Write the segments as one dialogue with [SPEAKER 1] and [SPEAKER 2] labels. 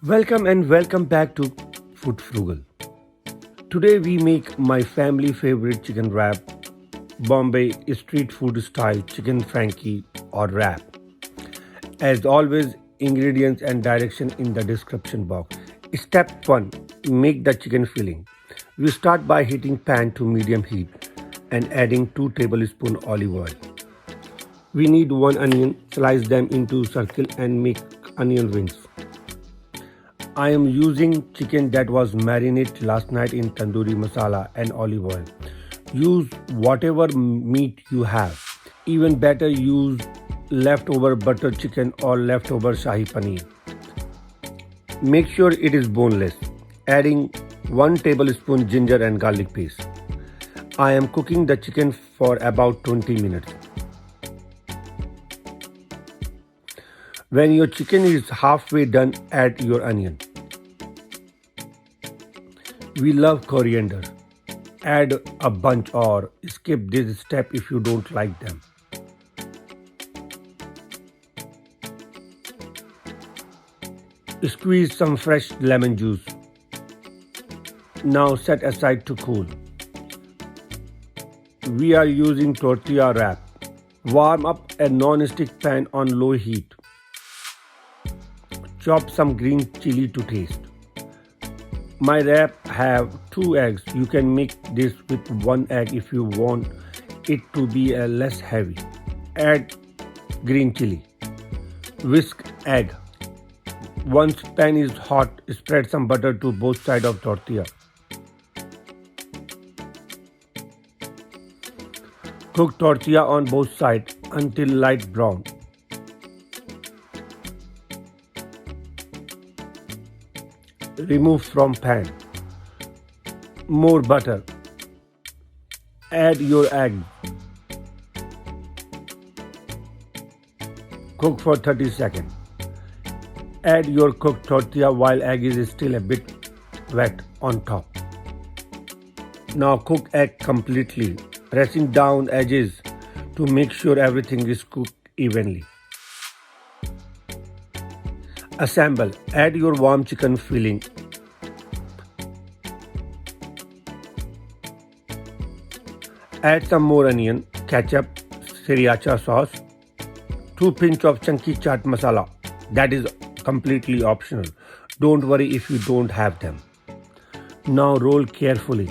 [SPEAKER 1] Welcome back to Food Frugal. Today we make my family favorite chicken wrap, Bombay street food style chicken Frankie or wrap. As always, ingredients and direction in the description box. Step 1. Make the chicken filling. We start by heating pan to medium heat and adding 2 tablespoons olive oil. We need 1 onion, slice them into circle and make onion rings. I am using chicken that was marinated last night in tandoori masala and olive oil. Use whatever meat you have. Even better, use leftover butter chicken or leftover shahi paneer. Make sure it is boneless. Adding 1 tablespoon ginger and garlic paste. I am cooking the chicken for about 20 minutes. When your chicken is halfway done, add your onion. We love coriander. Add a bunch or skip this step if you don't like them. Squeeze some fresh lemon juice. Now set aside to cool. We are using tortilla wrap. Warm up a non-stick pan on low heat. Chop some green chili to taste. My wrap have 2 eggs. You can make this with 1 egg if you want it to be less heavy. Add green chili. Whisk egg. Once pan is hot, spread some butter to both sides of tortilla. Cook tortilla on both sides until light brown. Remove from pan. More butter. Add your egg. Cook for 30 seconds. Add your cooked tortilla while egg is still a bit wet on top. Now cook egg completely, pressing down edges to make sure everything is cooked evenly. Assemble. Add your warm chicken filling. Add some more onion, ketchup, Sriracha sauce, 2 pinch of chunky chaat masala. That is completely optional. Don't worry if you don't have them. Now roll carefully.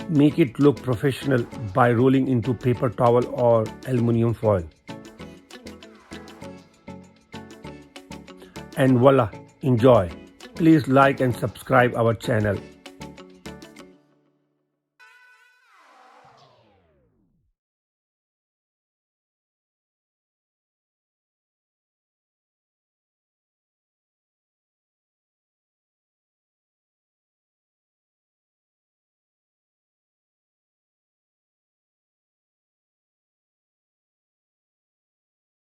[SPEAKER 1] Make it look professional by rolling into paper towel or aluminum foil. And voila, enjoy. Please like and subscribe our channel.